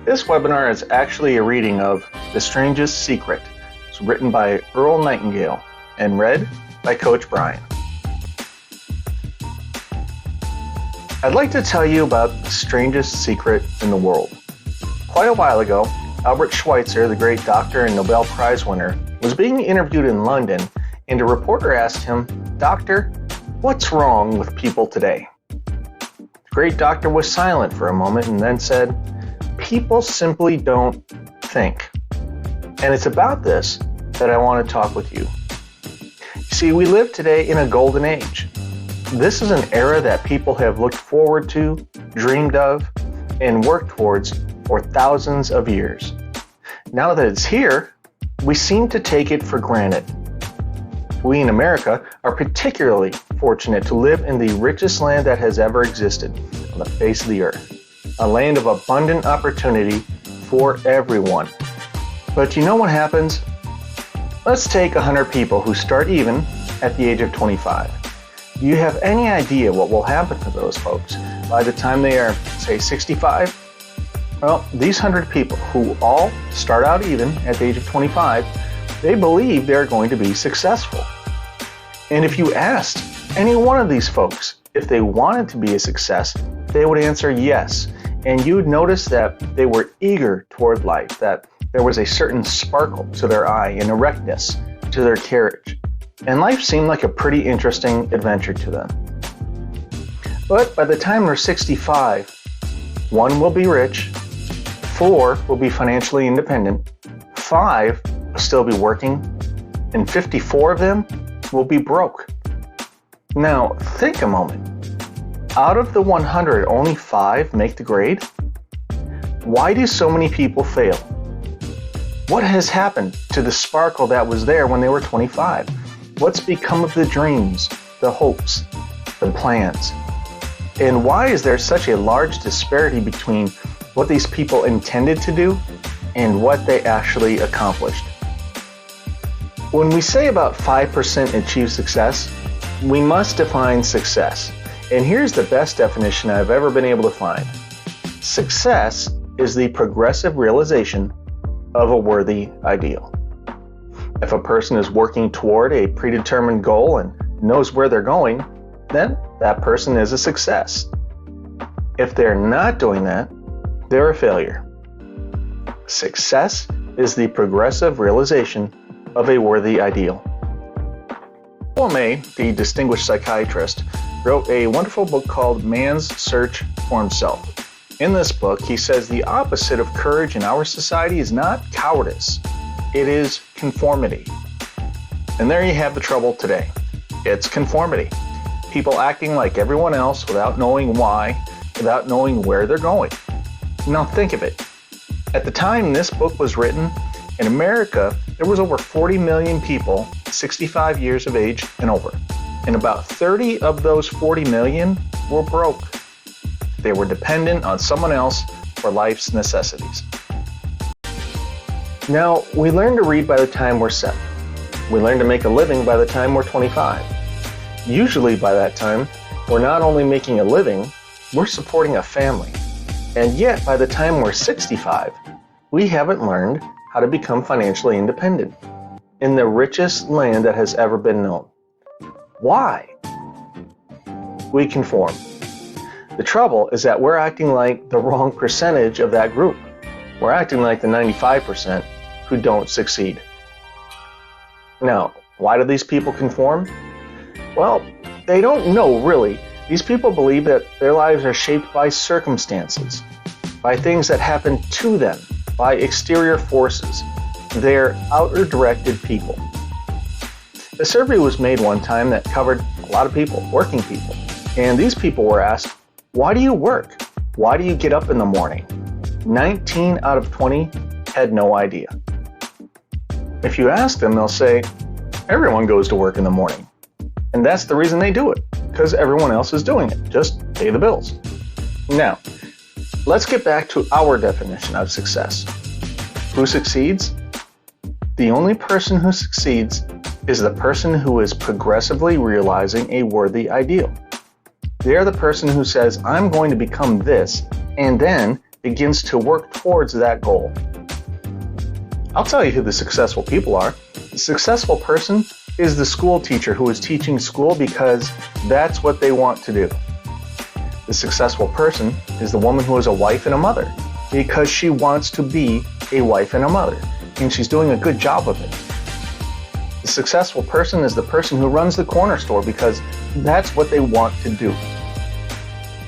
This webinar is actually a reading of The Strangest Secret. It's written by Earl Nightingale and read by Coach Brian. I'd like to tell you about the strangest secret in the world. Quite a while ago, Albert Schweitzer, the great doctor and Nobel Prize winner, was being interviewed in London, and a reporter asked him, "Doctor, what's wrong with people today?" The great doctor was silent for a moment and then said, "People simply don't think." And it's about this that I want to talk with you. You see, we live today in a golden age. This is an era that people have looked forward to, dreamed of, and worked towards for thousands of years. Now that it's here, we seem to take it for granted. We in America are particularly fortunate to live in the richest land that has ever existed on the face of the earth, a land of abundant opportunity for everyone. But you know what happens? Let's take 100 people who start even at the age of 25. Do you have any idea what will happen to those folks by the time they are, say, 65? Well, these 100 people who all start out even at the age of 25, they believe they're going to be successful. And if you asked any one of these folks if they wanted to be a success, they would answer yes. And you'd notice that they were eager toward life, that there was a certain sparkle to their eye and erectness to their carriage. And life seemed like a pretty interesting adventure to them. But by the time they're 65, 1 will be rich, 4 will be financially independent, 5 will still be working, and 54 of them will be broke. Now, think a moment. Out of the 100, only 5 make the grade? Why do so many people fail? What has happened to the sparkle that was there when they were 25? What's become of the dreams, the hopes, the plans? And why is there such a large disparity between what these people intended to do and what they actually accomplished? When we say about 5% achieve success, we must define success. And here's the best definition I've ever been able to find. Success is the progressive realization of a worthy ideal. If a person is working toward a predetermined goal and knows where they're going, then that person is a success. If they're not doing that, they're a failure. Success is the progressive realization of a worthy ideal. Paul May, the distinguished psychiatrist, wrote a wonderful book called Man's Search for Himself. In this book, he says the opposite of courage in our society is not cowardice, it is conformity. And there you have the trouble today. It's conformity. People acting like everyone else without knowing why, without knowing where they're going. Now think of it. At the time this book was written, in America, there was over 40 million people 65 years of age and over. And about 30 of those 40 million were broke. They were dependent on someone else for life's necessities. Now, we learn to read by the time we're 7. We learn to make a living by the time we're 25. Usually by that time, we're not only making a living, we're supporting a family. And yet, by the time we're 65, we haven't learned how to become financially independent in the richest land that has ever been known. Why? We conform. The trouble is that we're acting like the wrong percentage of that group. We're acting like the 95% who don't succeed. Now, why do these people conform? Well, they don't know really. These people believe that their lives are shaped by circumstances, by things that happen to them, by exterior forces. They're outer-directed people. A survey was made one time that covered a lot of people, working people. And these people were asked, why do you work? Why do you get up in the morning? 19 out of 20 had no idea. If you ask them, they'll say, everyone goes to work in the morning. And that's the reason they do it, because everyone else is doing it. Just pay the bills. Now, let's get back to our definition of success. Who succeeds? The only person who succeeds is the person who is progressively realizing a worthy ideal. They're the person who says, I'm going to become this, and then begins to work towards that goal. I'll tell you who the successful people are. The successful person is the school teacher who is teaching school because that's what they want to do. The successful person is the woman who is a wife and a mother because she wants to be a wife and a mother, and she's doing a good job of it. The successful person is the person who runs the corner store because that's what they want to do.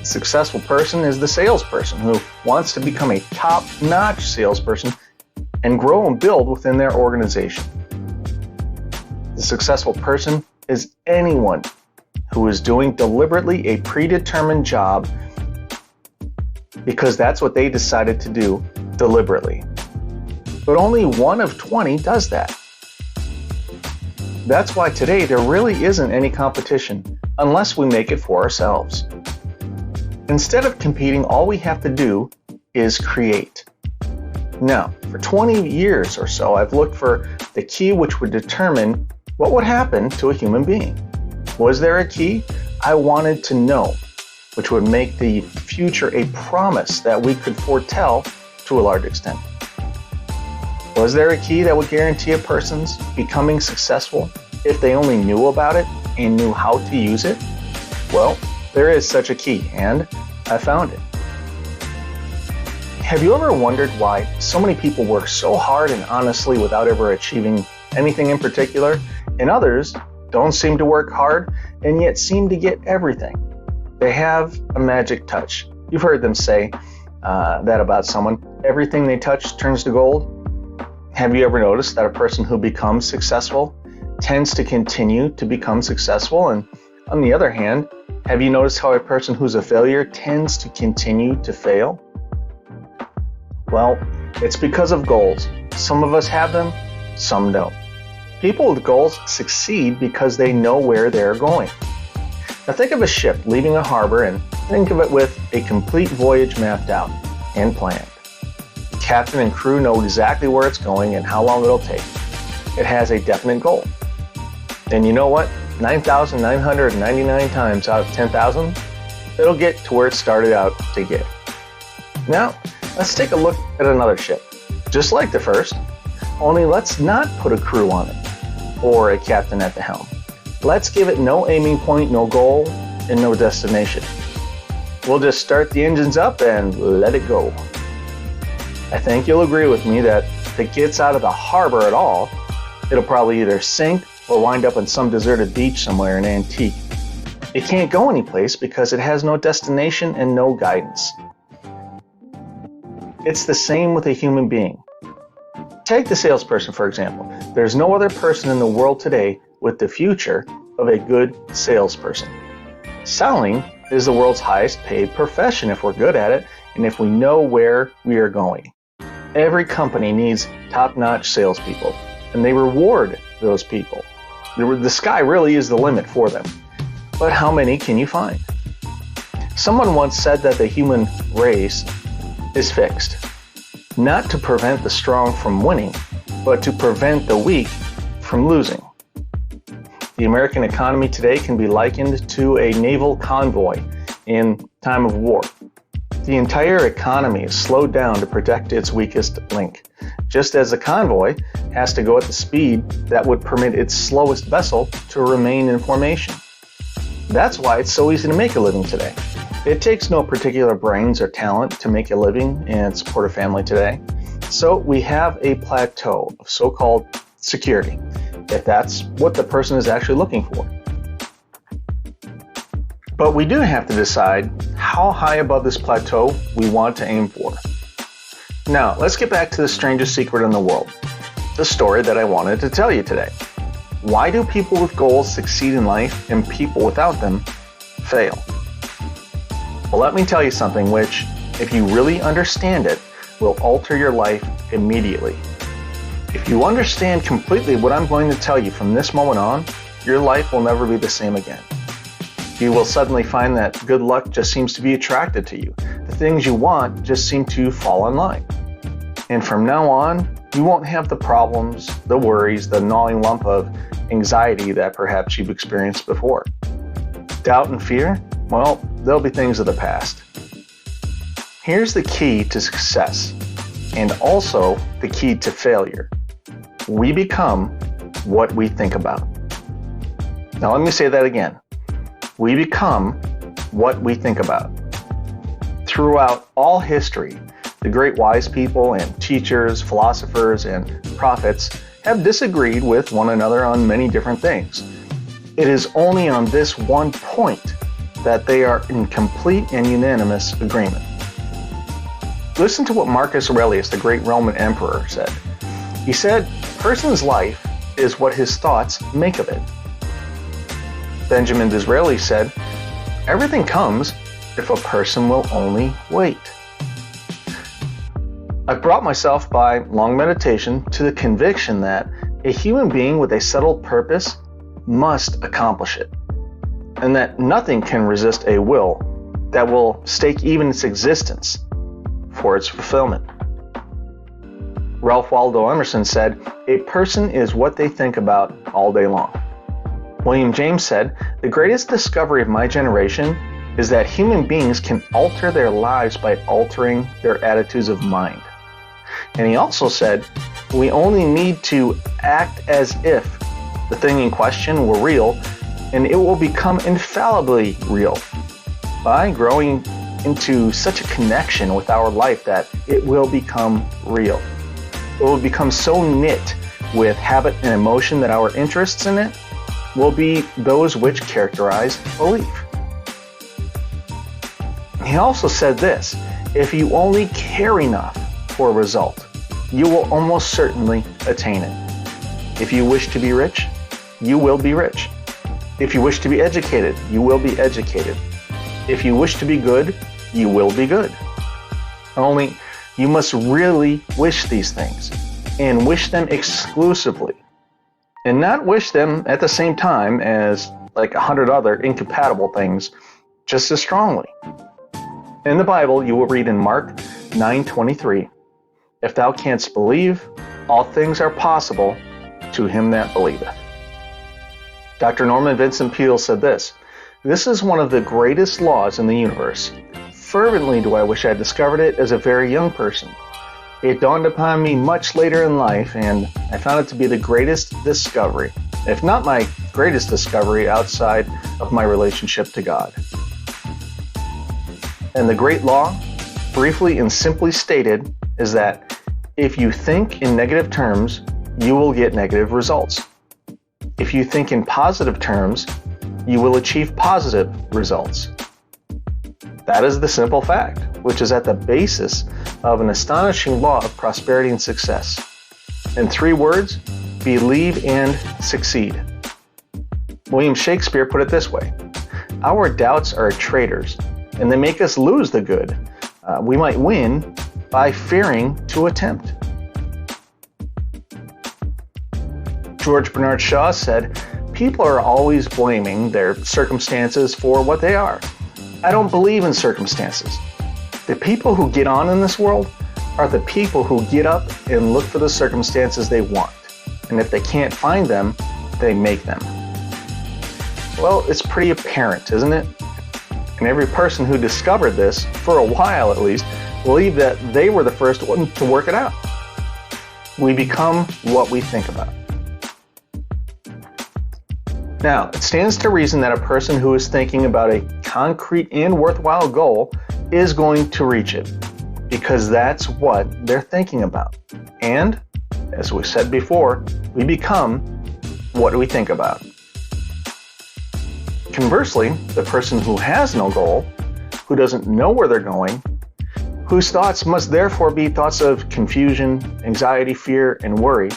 The successful person is the salesperson who wants to become a top-notch salesperson and grow and build within their organization. The successful person is anyone who is doing deliberately a predetermined job because that's what they decided to do deliberately. But only 1 of 20 does that. That's why today there really isn't any competition unless we make it for ourselves. Instead of competing, all we have to do is create. Now, for 20 years or so, I've looked for the key which would determine what would happen to a human being. Was there a key? I wanted to know, which would make the future a promise that we could foretell to a large extent. Was there a key that would guarantee a person's becoming successful if they only knew about it and knew how to use it? Well, there is such a key, and I found it. Have you ever wondered why so many people work so hard and honestly without ever achieving anything in particular, and others don't seem to work hard and yet seem to get everything? They have a magic touch. You've heard them say that about someone. Everything they touch turns to gold. Have you ever noticed that a person who becomes successful tends to continue to become successful? And on the other hand, have you noticed how a person who's a failure tends to continue to fail? Well, it's because of goals. Some of us have them, some don't. People with goals succeed because they know where they're going. Now think of a ship leaving a harbor and think of it with a complete voyage mapped out and planned. The captain and crew know exactly where it's going and how long it'll take. It has a definite goal. And you know what? 9,999 times out of 10,000, it'll get to where it started out to get. Now, let's take a look at another ship. Just like the first, only let's not put a crew on it or a captain at the helm. Let's give it no aiming point, no goal, and no destination. We'll just start the engines up and let it go. I think you'll agree with me that if it gets out of the harbor at all, it'll probably either sink or wind up on some deserted beach somewhere in Antique. It can't go anyplace because it has no destination and no guidance. It's the same with a human being. Take the salesperson, for example. There's no other person in the world today with the future of a good salesperson. Selling is the world's highest paid profession if we're good at it and if we know where we are going. Every company needs top-notch salespeople, and they reward those people. The sky really is the limit for them. But how many can you find? Someone once said that the human race is fixed, not to prevent the strong from winning, but to prevent the weak from losing. The American economy today can be likened to a naval convoy in time of war. The entire economy is slowed down to protect its weakest link, just as a convoy has to go at the speed that would permit its slowest vessel to remain in formation. That's why it's so easy to make a living today. It takes no particular brains or talent to make a living and support a family today. So we have a plateau of so-called security, if that's what the person is actually looking for. But we do have to decide how high above this plateau we want to aim for. Now, let's get back to the strangest secret in the world, the story that I wanted to tell you today. Why do people with goals succeed in life and people without them fail? Well, let me tell you something which, if you really understand it, will alter your life immediately. If you understand completely what I'm going to tell you from this moment on, your life will never be the same again. You will suddenly find that good luck just seems to be attracted to you. The things you want just seem to fall in line. And from now on, you won't have the problems, the worries, the gnawing lump of anxiety that perhaps you've experienced before. Doubt and fear, well, they'll be things of the past. Here's the key to success, and also the key to failure. We become what we think about. Now let me say that again. We become what we think about. Throughout all history, the great wise people and teachers, philosophers, and prophets have disagreed with one another on many different things. It is only on this one point that they are in complete and unanimous agreement. Listen to what Marcus Aurelius, the great Roman emperor, said. He said, "A person's life is what his thoughts make of it." Benjamin Disraeli said, "Everything comes if a person will only wait." I've brought myself by long meditation to the conviction that a human being with a settled purpose must accomplish it, and that nothing can resist a will that will stake even its existence for its fulfillment. Ralph Waldo Emerson said, "A person is what they think about all day long." William James said, "The greatest discovery of my generation is that human beings can alter their lives by altering their attitudes of mind." And he also said, "We only need to act as if the thing in question were real, and it will become infallibly real by growing into such a connection with our life that it will become real. It will become so knit with habit and emotion that our interests in it will be those which characterize belief." He also said this, "If you only care enough for a result, you will almost certainly attain it. If you wish to be rich, you will be rich. If you wish to be educated, you will be educated. If you wish to be good, you will be good. Only you must really wish these things, and wish them exclusively, and not wish them at the same time as like 100 other incompatible things just as strongly." In the Bible, you will read in Mark 9:23, "If thou canst believe, all things are possible to him that believeth." Dr. Norman Vincent Peale said this, "This is one of the greatest laws in the universe. Fervently do I wish I had discovered it as a very young person. It dawned upon me much later in life, and I found it to be the greatest discovery, if not my greatest discovery outside of my relationship to God." And the great law, briefly and simply stated, is that if you think in negative terms, you will get negative results. If you think in positive terms, you will achieve positive results. That is the simple fact, which is at the basis of an astonishing law of prosperity and success. In 3 words, believe and succeed. William Shakespeare put it this way, "Our doubts are traitors, and they make us lose the good we might win by fearing to attempt." George Bernard Shaw said, "People are always blaming their circumstances for what they are. I don't believe in circumstances. The people who get on in this world are the people who get up and look for the circumstances they want. And if they can't find them, they make them." Well, it's pretty apparent, isn't it? And every person who discovered this, for a while at least, believed that they were the first one to work it out. We become what we think about. Now, it stands to reason that a person who is thinking about a concrete and worthwhile goal is going to reach it, because that's what they're thinking about. And, as we said before, we become what we think about. Conversely, the person who has no goal, who doesn't know where they're going, whose thoughts must therefore be thoughts of confusion, anxiety, fear, and worry,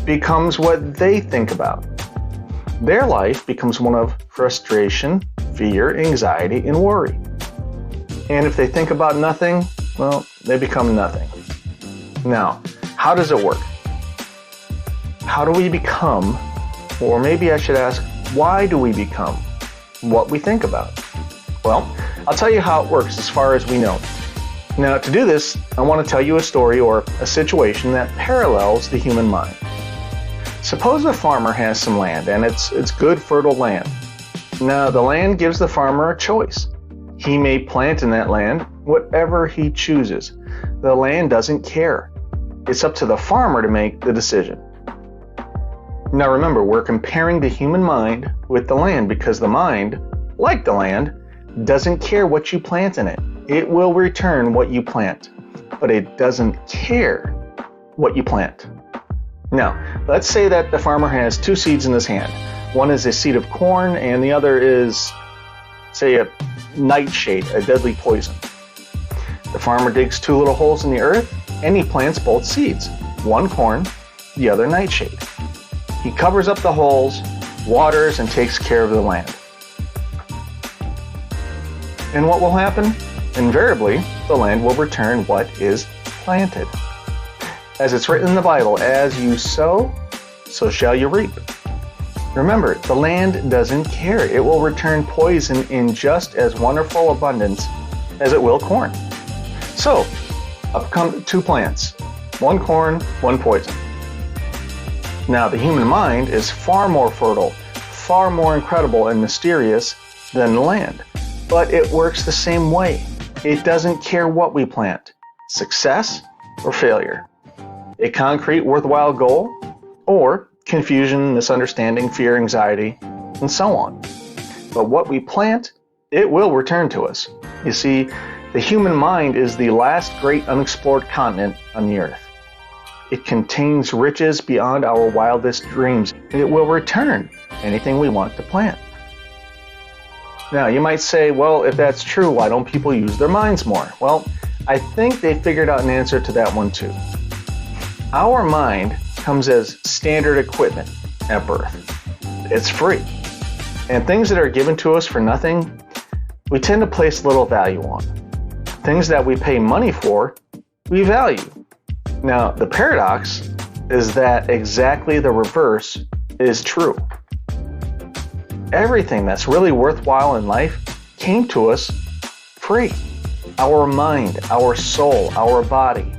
becomes what they think about. Their life becomes one of frustration, fear, anxiety, and worry. And if they think about nothing, well, they become nothing. Now, how does it work? How do we become, or maybe I should ask, why do we become what we think about? Well, I'll tell you how it works as far as we know. Now, to do this, I want to tell you a story or a situation that parallels the human mind. Suppose a farmer has some land, and it's good, fertile land. Now, the land gives the farmer a choice. He may plant in that land whatever he chooses. The land doesn't care. It's up to the farmer to make the decision. Now remember, we're comparing the human mind with the land because the mind, like the land, doesn't care what you plant in it. It will return what you plant, but it doesn't care what you plant. Now, let's say that the farmer has two seeds in his hand. One is a seed of corn and the other is, say, a nightshade, a deadly poison. The farmer digs two little holes in the earth and he plants both seeds, one corn, the other nightshade. He covers up the holes, waters, and takes care of the land. And what will happen? Invariably, the land will return what is planted. As it's written in the Bible, as you sow, so shall you reap. Remember, the land doesn't care. It will return poison in just as wonderful abundance as it will corn. So, up come two plants, one corn, one poison. Now, the human mind is far more fertile, far more incredible and mysterious than the land, but it works the same way. It doesn't care what we plant, success or failure, a concrete, worthwhile goal, or confusion, misunderstanding, fear, anxiety, and so on. But what we plant, it will return to us. You see, the human mind is the last great unexplored continent on the earth. It contains riches beyond our wildest dreams, and it will return anything we want to plant. Now, you might say, well, if that's true, why don't people use their minds more? Well, I think they figured out an answer to that one too. Our mind comes as standard equipment at birth. It's free. And things that are given to us for nothing, we tend to place little value on. Things that we pay money for, we value. Now, the paradox is that exactly the reverse is true. Everything that's really worthwhile in life came to us free. Our mind, our soul, our body,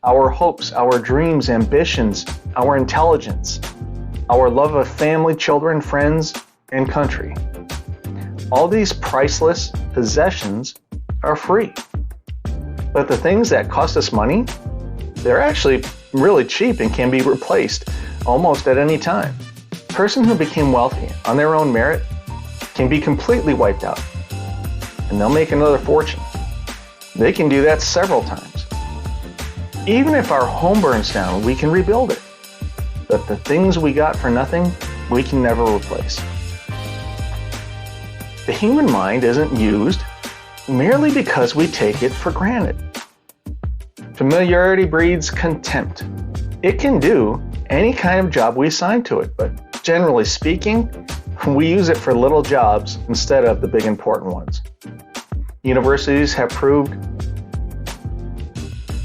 our hopes, our dreams, ambitions, our intelligence, our love of family, children, friends, and country. All these priceless possessions are free. But the things that cost us money, they're actually really cheap and can be replaced almost at any time. A person who became wealthy on their own merit can be completely wiped out, and they'll make another fortune. They can do that several times. Even if our home burns down, we can rebuild it. But the things we got for nothing, we can never replace. The human mind isn't used merely because we take it for granted. Familiarity breeds contempt. It can do any kind of job we assign to it, but generally speaking, we use it for little jobs instead of the big important ones. Universities have proved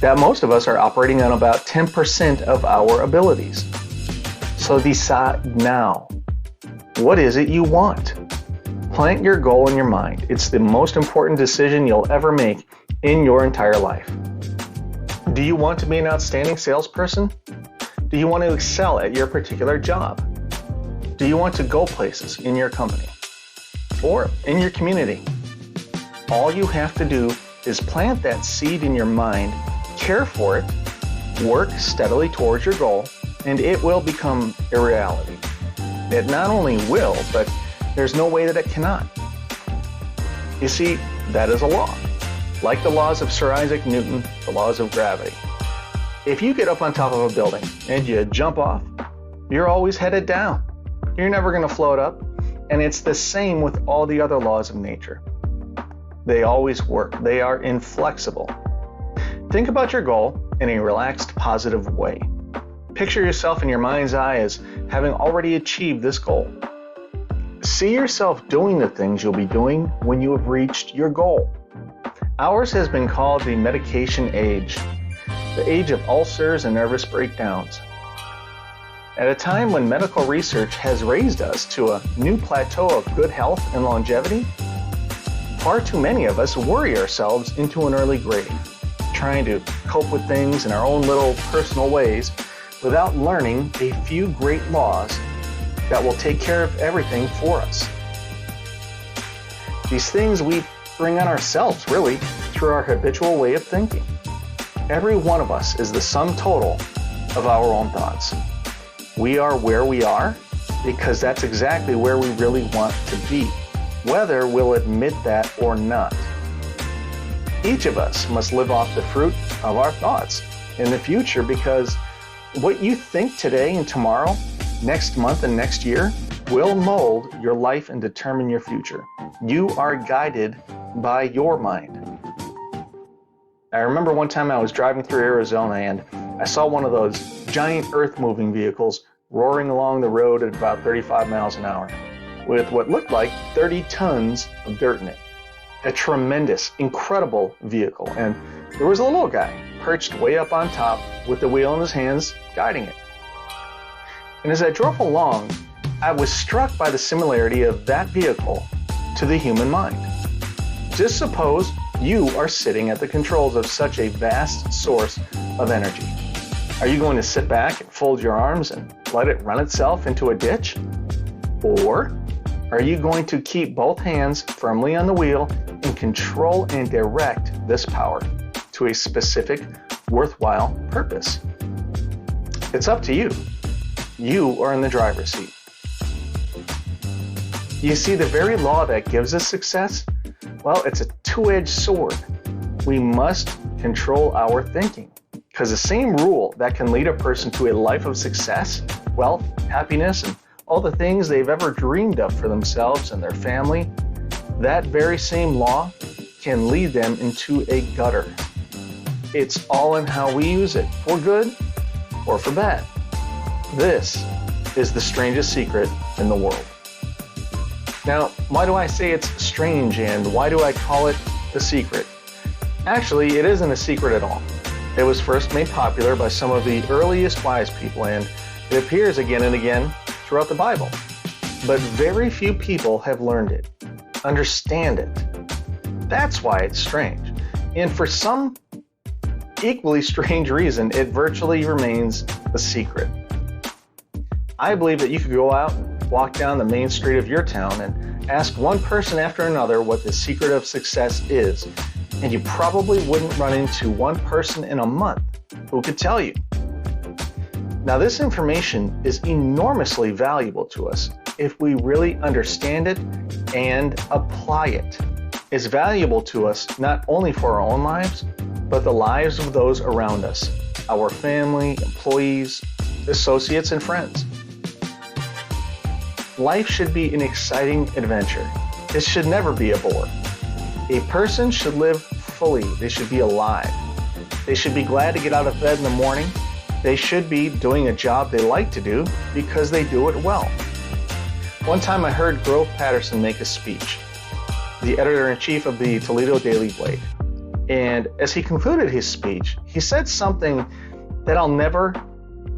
that most of us are operating on about 10% of our abilities. So decide now. What is it you want? Plant your goal in your mind. It's the most important decision you'll ever make in your entire life. Do you want to be an outstanding salesperson? Do you want to excel at your particular job? Do you want to go places in your company or in your community? All you have to do is plant that seed in your mind, care for it, work steadily towards your goal, and it will become a reality. It not only will, but there's no way that it cannot. You see, that is a law. Like the laws of Sir Isaac Newton, the laws of gravity. If you get up on top of a building and you jump off, you're always headed down. You're never going to float up. And it's the same with all the other laws of nature. They always work. They are inflexible. Think about your goal in a relaxed, positive way. Picture yourself in your mind's eye as having already achieved this goal. See yourself doing the things you'll be doing when you have reached your goal. Ours has been called the medication age, the age of ulcers and nervous breakdowns. At a time when medical research has raised us to a new plateau of good health and longevity, far too many of us worry ourselves into an early grave, trying to cope with things in our own little personal ways without learning a few great laws that will take care of everything for us. These things we bring on ourselves, really, through our habitual way of thinking. Every one of us is the sum total of our own thoughts. We are where we are because that's exactly where we really want to be, whether we'll admit that or not. Each of us must live off the fruit of our thoughts in the future, because what you think today and tomorrow, next month and next year, will mold your life and determine your future. You are guided by your mind. I remember one time I was driving through Arizona and I saw one of those giant earth-moving vehicles roaring along the road at about 35 miles an hour with what looked like 30 tons of dirt in it. A tremendous, incredible vehicle. And there was a little guy perched way up on top with the wheel in his hands, guiding it. And as I drove along, I was struck by the similarity of that vehicle to the human mind. Just suppose you are sitting at the controls of such a vast source of energy. Are you going to sit back and fold your arms and let it run itself into a ditch? Or are you going to keep both hands firmly on the wheel and control and direct this power to a specific, worthwhile purpose? It's up to you. You are in the driver's seat. You see, the very law that gives us success, well, it's a two-edged sword. We must control our thinking, because the same rule that can lead a person to a life of success, wealth, happiness, and all the things they've ever dreamed of for themselves and their family, that very same law can lead them into a gutter. It's all in how we use it, for good or for bad. This is the strangest secret in the world. Now, why do I say it's strange, and why do I call it a secret? Actually, it isn't a secret at all. It was first made popular by some of the earliest wise people, and it appears again and again throughout the Bible. But very few people have learned it, understand it. That's why it's strange. And for some equally strange reason, it virtually remains a secret. I believe that you could go out and walk down the main street of your town and ask one person after another what the secret of success is, and you probably wouldn't run into one person in a month who could tell you. Now, this information is enormously valuable to us if we really understand it and apply it. It's valuable to us not only for our own lives, but the lives of those around us, our family, employees, associates, and friends. Life should be an exciting adventure. It should never be a bore. A person should live fully. They should be alive. They should be glad to get out of bed in the morning. They should be doing a job they like to do because they do it well. One time I heard Grove Patterson make a speech, the editor-in-chief of the Toledo Daily Blade. And as he concluded his speech, he said something that I'll never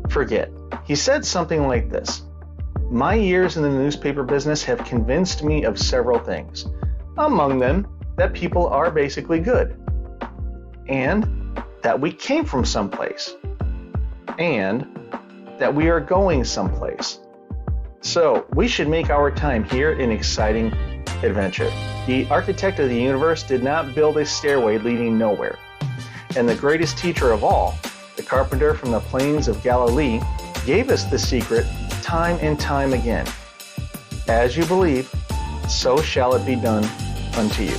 forget. He said something like this: "My years in the newspaper business have convinced me of several things. Among them, that people are basically good, and that we came from someplace, and that we are going someplace. So we should make our time here an exciting adventure. The architect of the universe did not build a stairway leading nowhere. And the greatest teacher of all, the carpenter from the plains of Galilee, gave us the secret time and time again. As you believe, so shall it be done unto you."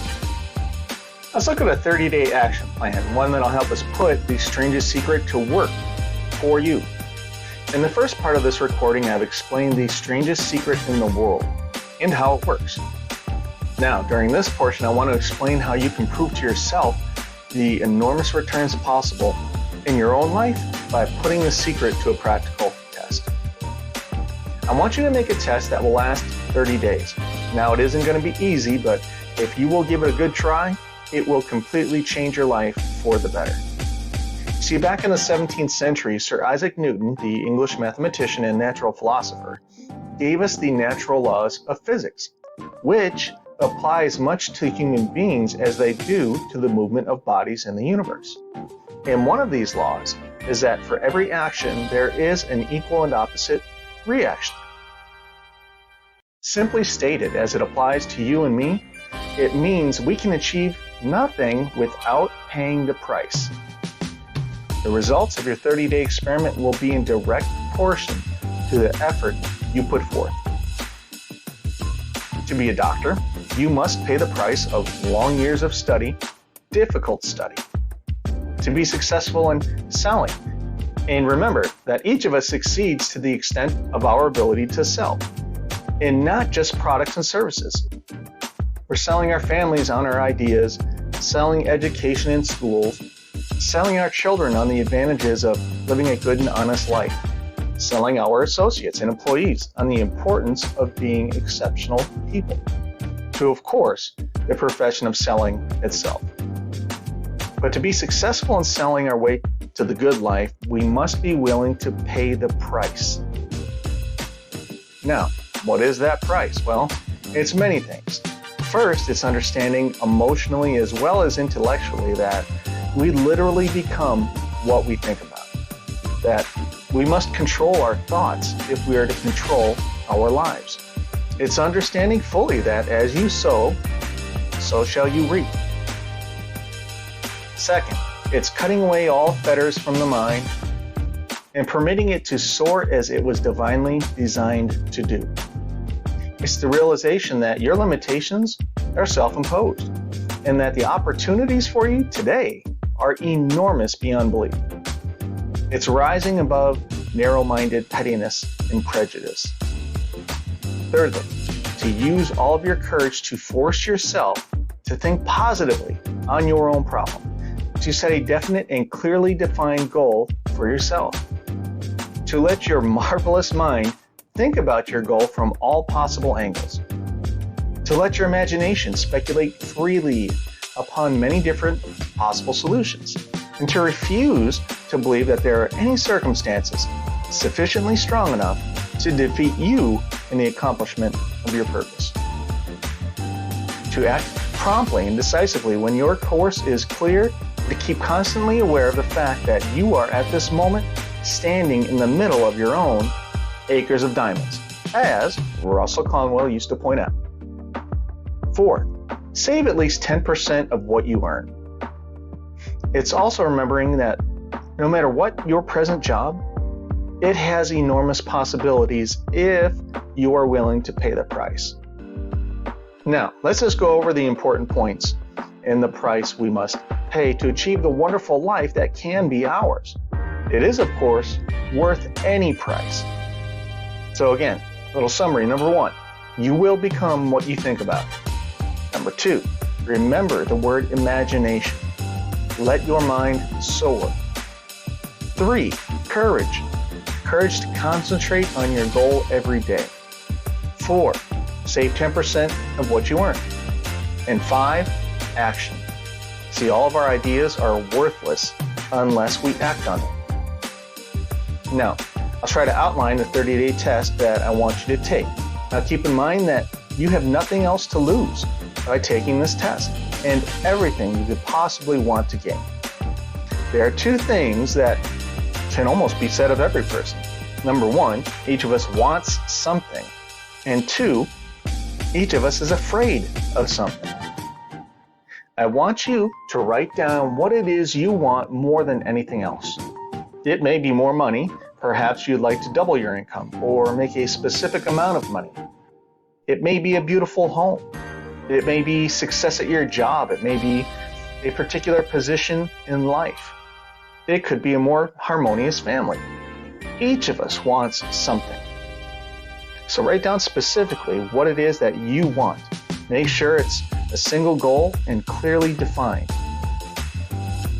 Let's look at a 30-day action plan, one that'll help us put the strangest secret to work for you. In the first part of this recording, I've explained the strangest secret in the world and how it works. Now, during this portion, I want to explain how you can prove to yourself the enormous returns possible in your own life by putting the secret to a practical test. I want you to make a test that will last 30 days. Now, it isn't going to be easy, but if you will give it a good try, it will completely change your life for the better. See, back in the 17th century, Sir Isaac Newton, the English mathematician and natural philosopher, gave us the natural laws of physics, which apply as much to human beings as they do to the movement of bodies in the universe. And one of these laws is that for every action, there is an equal and opposite reaction. Simply stated, as it applies to you and me, it means we can achieve nothing without paying the price. The results of your 30-day experiment will be in direct proportion to the effort you put forth. To be a doctor, you must pay the price of long years of study, difficult study. To be successful in selling, and remember that each of us succeeds to the extent of our ability to sell, and not just products and services. We're selling our families on our ideas, selling education in schools, selling our children on the advantages of living a good and honest life, selling our associates and employees on the importance of being exceptional people, to, of course, the profession of selling itself. But to be successful in selling our way to the good life, we must be willing to pay the price. Now, what is that price? Well, it's many things. First, it's understanding emotionally as well as intellectually that we literally become what we think about. That we must control our thoughts if we are to control our lives. It's understanding fully that as you sow, so shall you reap. Second, it's cutting away all fetters from the mind and permitting it to soar as it was divinely designed to do. It's the realization that your limitations are self-imposed and that the opportunities for you today are enormous beyond belief. It's rising above narrow-minded pettiness and prejudice. Thirdly, to use all of your courage to force yourself to think positively on your own problem, to set a definite and clearly defined goal for yourself, to let your marvelous mind think about your goal from all possible angles, to let your imagination speculate freely upon many different possible solutions, and to refuse to believe that there are any circumstances sufficiently strong enough to defeat you in the accomplishment of your purpose. To act promptly and decisively when your course is clear, to keep constantly aware of the fact that you are at this moment standing in the middle of your own acres of diamonds, as Russell Conwell used to point out. Fourth, save at least 10% of what you earn. It's also remembering that no matter what your present job, it has enormous possibilities if you are willing to pay the price. Now, let's just go over the important points and the price we must pay to achieve the wonderful life that can be ours. It is, of course, worth any price. So again, little summary. Number one, you will become what you think about. Number two, remember the word imagination. Let your mind soar. 3, courage. Courage to concentrate on your goal every day. 4, save 10% of what you earn. And 5, action. See, all of our ideas are worthless unless we act on them. Now, I'll try to outline the 30-day test that I want you to take. Now, keep in mind that you have nothing else to lose by taking this test and everything you could possibly want to gain. There are 2 things that can almost be said of every person. Number 1, each of us wants something. And 2, each of us is afraid of something. I want you to write down what it is you want more than anything else. It may be more money. Perhaps you'd like to double your income or make a specific amount of money. It may be a beautiful home. It may be success at your job. It may be a particular position in life. It could be a more harmonious family. Each of us wants something. So write down specifically what it is that you want. Make sure it's a single goal and clearly defined.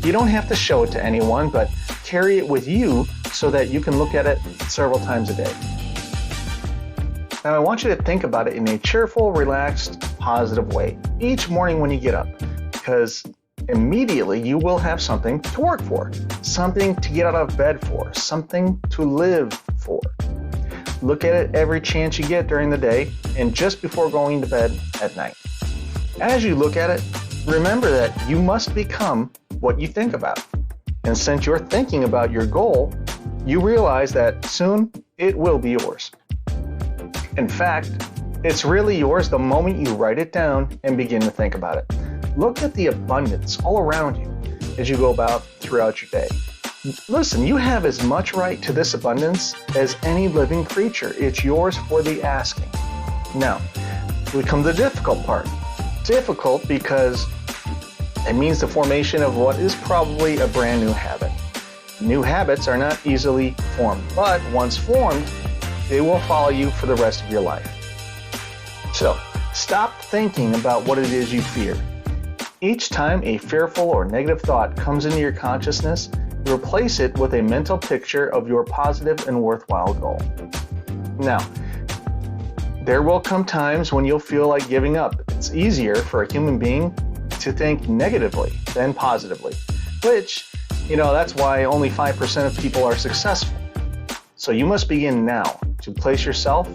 You don't have to show it to anyone, but carry it with you so that you can look at it several times a day. Now I want you to think about it in a cheerful, relaxed, positive way each morning when you get up, because immediately you will have something to work for, something to get out of bed for, something to live for. Look at it every chance you get during the day and just before going to bed at night. As you look at it, remember that you must become what you think about. And since you're thinking about your goal, you realize that soon it will be yours. In fact, it's really yours the moment you write it down and begin to think about it. Look at the abundance all around you as you go about throughout your day. Listen, you have as much right to this abundance as any living creature. It's yours for the asking. Now, we come to the difficult part. Difficult because it means the formation of what is probably a brand new habit. New habits are not easily formed, but once formed, they will follow you for the rest of your life. So, stop thinking about what it is you fear. Each time a fearful or negative thought comes into your consciousness, replace it with a mental picture of your positive and worthwhile goal. Now, there will come times when you'll feel like giving up. It's easier for a human being to think negatively than positively, which, that's why only 5% of people are successful. So you must begin now to place yourself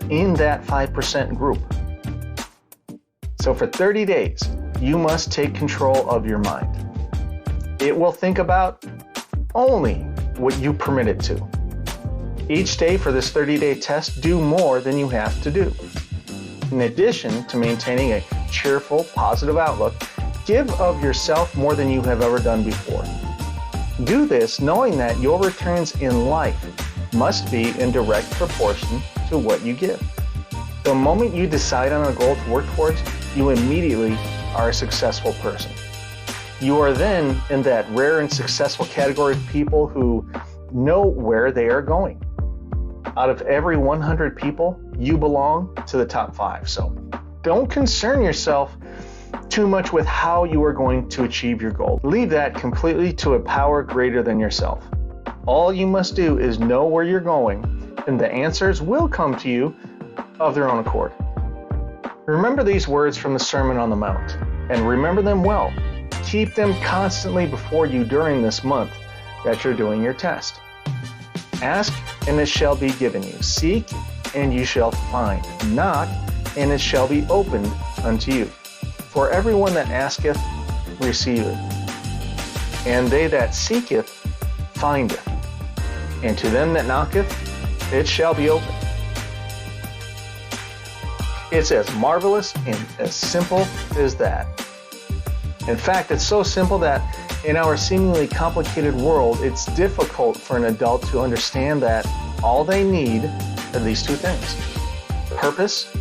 in that 5% group. So for 30 days, you must take control of your mind. It will think about only what you permit it to. Each day for this 30-day test, do more than you have to do. In addition to maintaining a cheerful, positive outlook, give of yourself more than you have ever done before. Do this knowing that your returns in life must be in direct proportion to what you give. The moment you decide on a goal to work towards, you immediately are a successful person. You are then in that rare and successful category of people who know where they are going. Out of every 100 people, you belong to the top 5. So don't concern yourself too much with how you are going to achieve your goal. Leave that completely to a power greater than yourself. All you must do is know where you're going, and the answers will come to you of their own accord. Remember these words from the Sermon on the Mount, and remember them well. Keep them constantly before you during this month that you're doing your test. Ask, and it shall be given you. Seek, and you shall find. Knock, and it shall be opened unto you. For everyone that asketh, receiveth. And they that seeketh, findeth. And to them that knocketh, it shall be opened. It's as marvelous and as simple as that. In fact, it's so simple that in our seemingly complicated world, it's difficult for an adult to understand that all they need are these two things: purpose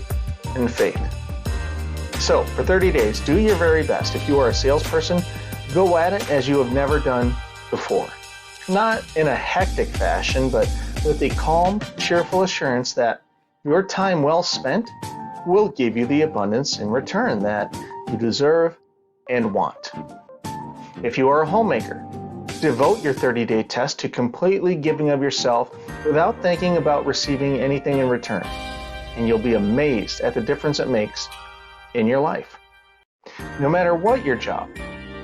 and faith. So, for 30 days, do your very best. If you are a salesperson, go at it as you have never done before. Not in a hectic fashion, but with a calm, cheerful assurance that your time well spent will give you the abundance in return that you deserve and want. If you are a homemaker, devote your 30-day test to completely giving of yourself without thinking about receiving anything in return, and you'll be amazed at the difference it makes in your life. No matter what your job,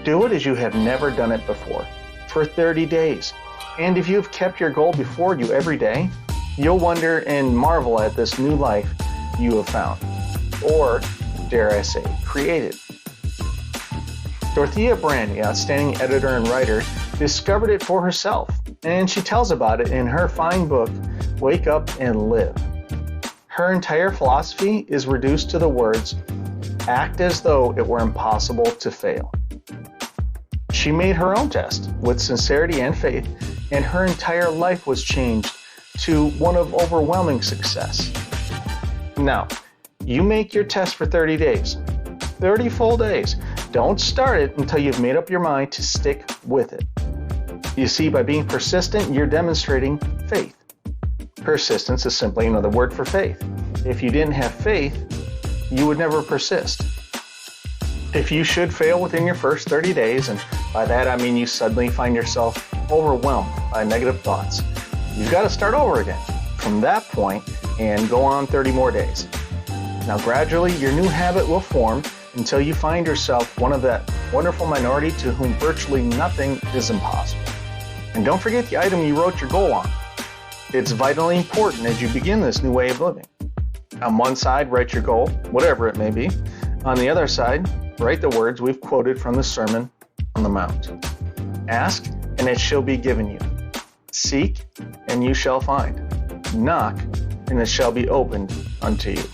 do it as you have never done it before for 30 days. And if you've kept your goal before you every day, you'll wonder and marvel at this new life you have found, or dare I say, created. Dorothea Brand, the outstanding editor and writer, discovered it for herself, and she tells about it in her fine book, Wake Up and Live. Her entire philosophy is reduced to the words, act as though it were impossible to fail. She made her own test with sincerity and faith, and her entire life was changed to one of overwhelming success. Now, you make your test for 30 days, 30 full days. Don't start it until you've made up your mind to stick with it. You see, by being persistent, you're demonstrating faith. Persistence is simply another word for faith. If you didn't have faith, you would never persist. If you should fail within your first 30 days, and by that I mean you suddenly find yourself overwhelmed by negative thoughts, you've got to start over again from that point and go on 30 more days. Now gradually your new habit will form until you find yourself one of that wonderful minority to whom virtually nothing is impossible. And don't forget the item you wrote your goal on. It's vitally important as you begin this new way of living. On one side, write your goal, whatever it may be. On the other side, write the words we've quoted from the Sermon on the Mount. Ask, and it shall be given you. Seek, and you shall find. Knock, and it shall be opened unto you.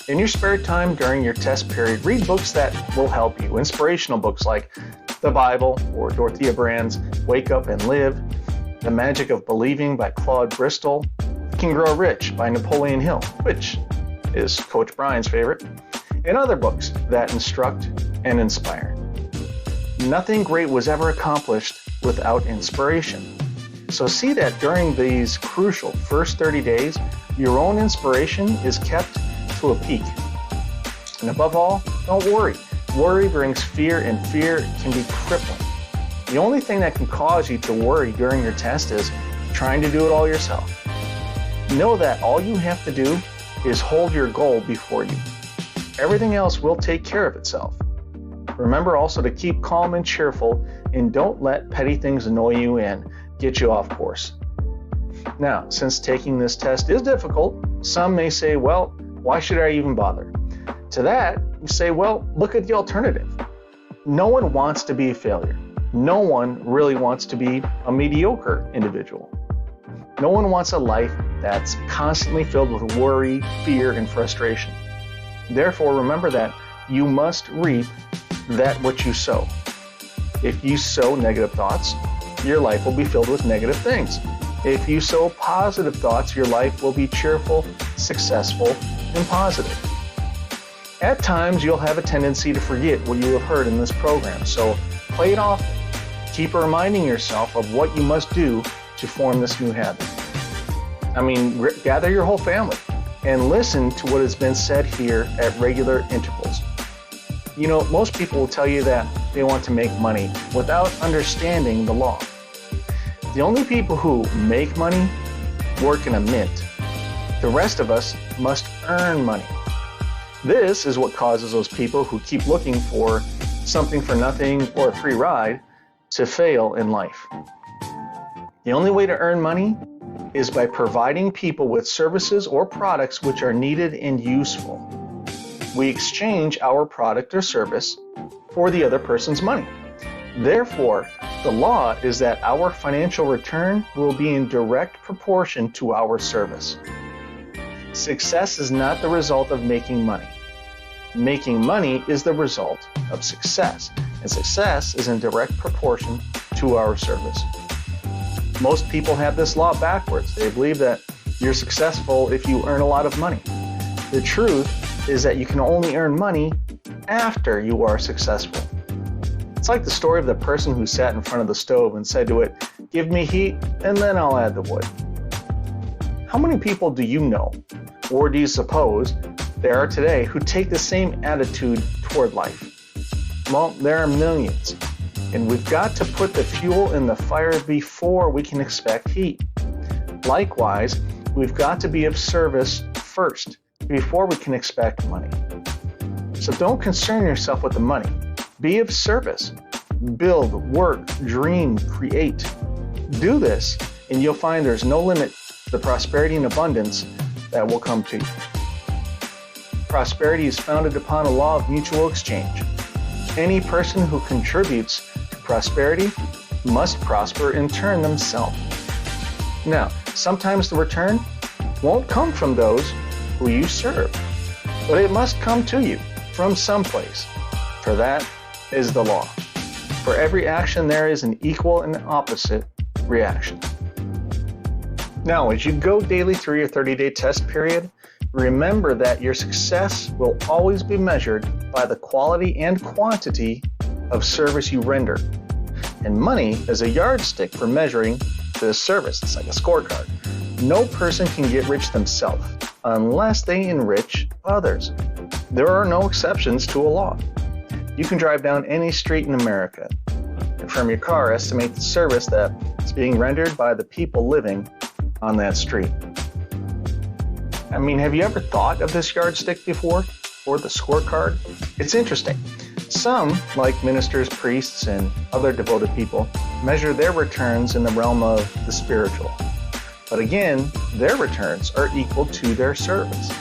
In your spare time during your test period, read books that will help you. Inspirational books like the Bible or Dorothea Brand's Wake Up and Live, The Magic of Believing by Claude Bristol, Think and Grow Rich by Napoleon Hill, which is Coach Brian's favorite, and other books that instruct and inspire. Nothing great was ever accomplished without inspiration. So see that during these crucial first 30 days, your own inspiration is kept to a peak. And above all, don't worry. Worry brings fear, and fear can be crippling. The only thing that can cause you to worry during your test is trying to do it all yourself. Know that all you have to do is hold your goal before you. Everything else will take care of itself. Remember also to keep calm and cheerful, and don't let petty things annoy you and get you off course. Now, since taking this test is difficult, some may say, well, why should I even bother? To that, you say, well, look at the alternative. No one wants to be a failure. No one really wants to be a mediocre individual. No one wants a life that's constantly filled with worry, fear, and frustration. Therefore, remember that you must reap that which you sow. If you sow negative thoughts, your life will be filled with negative things. If you sow positive thoughts, your life will be cheerful, successful, and positive. At times, you'll have a tendency to forget what you have heard in this program, so play it off. Keep reminding yourself of what you must do to form this new habit. Gather your whole family and listen to what has been said here at regular intervals. You know, most people will tell you that they want to make money without understanding the law. The only people who make money work in a mint. The rest of us must earn money. This is what causes those people who keep looking for something for nothing or a free ride to fail in life. The only way to earn money is by providing people with services or products which are needed and useful. We exchange our product or service for the other person's money. Therefore, the law is that our financial return will be in direct proportion to our service. Success is not the result of making money. Making money is the result of success, and success is in direct proportion to our service. Most people have this law backwards. They believe that you're successful if you earn a lot of money. The truth is that you can only earn money after you are successful. It's like the story of the person who sat in front of the stove and said to it, "Give me heat, and then I'll add the wood." How many people do you know, or do you suppose there are today, who take the same attitude toward life? Well, there are millions, and we've got to put the fuel in the fire before we can expect heat. Likewise, we've got to be of service first before we can expect money. So don't concern yourself with the money. Be of service. Build, work, dream, create. Do this, and you'll find there's no limit to the prosperity and abundance that will come to you. Prosperity is founded upon a law of mutual exchange. Any person who contributes to prosperity must prosper in turn themselves. Now, sometimes the return won't come from those who you serve, but it must come to you from someplace. For that is the law. For every action there is an equal and opposite reaction. Now, as you go daily through your 30-day test period, remember that your success will always be measured by the quality and quantity of service you render. And money is a yardstick for measuring this service. It's like a scorecard. No person can get rich themselves unless they enrich others. There are no exceptions to a law. You can drive down any street in America and from your car estimate the service that is being rendered by the people living on that street. Have you ever thought of this yardstick before, or the scorecard? It's interesting. Some, like ministers, priests, and other devoted people, measure their returns in the realm of the spiritual. But again, their returns are equal to their service.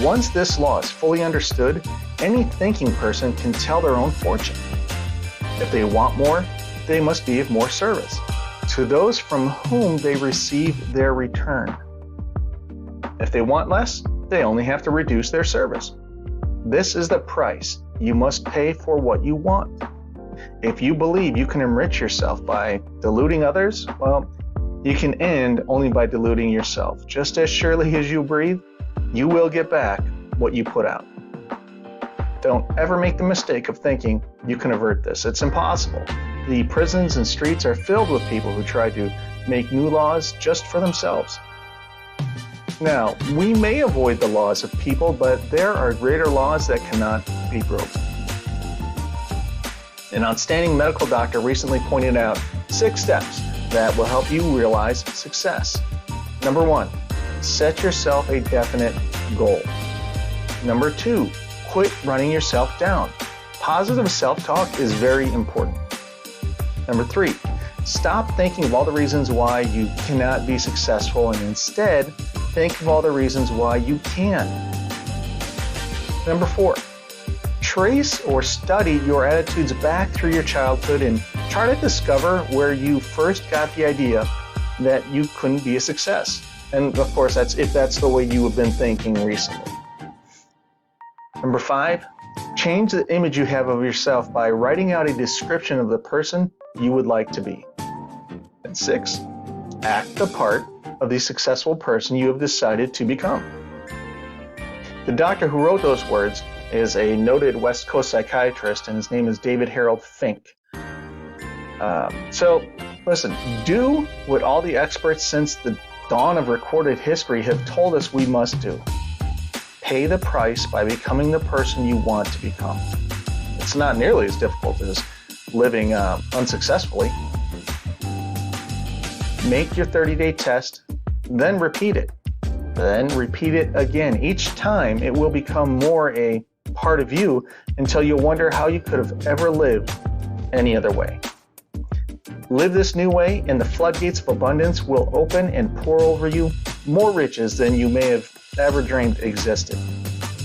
Once this law is fully understood, any thinking person can tell their own fortune. If they want more, they must be of more service to those from whom they receive their return. If they want less, They only have to reduce their service. This is the price you must pay for what you want. If you believe you can enrich yourself by deluding others, well, you can end only by deluding yourself. Just as surely as you breathe, you will get back what you put out. Don't ever make the mistake of thinking you can avert this. It's impossible. The prisons and streets are filled with people who try to make new laws just for themselves. Now, we may avoid the laws of people, but there are greater laws that cannot be broken. An outstanding medical doctor recently pointed out 6 steps that will help you realize success. Number 1, set yourself a definite goal. Number 2, quit running yourself down. Positive self-talk is very important. Number 3, stop thinking of all the reasons why you cannot be successful and instead think of all the reasons why you can. Number 4, trace or study your attitudes back through your childhood and try to discover where you first got the idea that you couldn't be a success. And of course, that's if that's the way you have been thinking recently. Number 5, change the image you have of yourself by writing out a description of the person you would like to be. And 6, act the part of the successful person you have decided to become. The doctor who wrote those words is a noted West Coast psychiatrist, and his name is David Harold Fink. So, listen, do what all the experts since the dawn of recorded history have told us we must do. Pay the price by becoming the person you want to become. It's not nearly as difficult as living unsuccessfully. Make your 30-day test, then repeat it. Then repeat it again. Each time it will become more a part of you until you wonder how you could have ever lived any other way. Live this new way and the floodgates of abundance will open and pour over you more riches than you may have ever dreamed existed.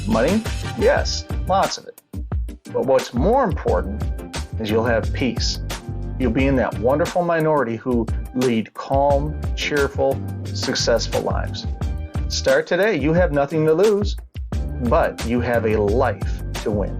Money? Yes, lots of it. But what's more important is you'll have peace. You'll be in that wonderful minority who lead calm, cheerful, successful lives. Start today. You have nothing to lose, but you have a life to win.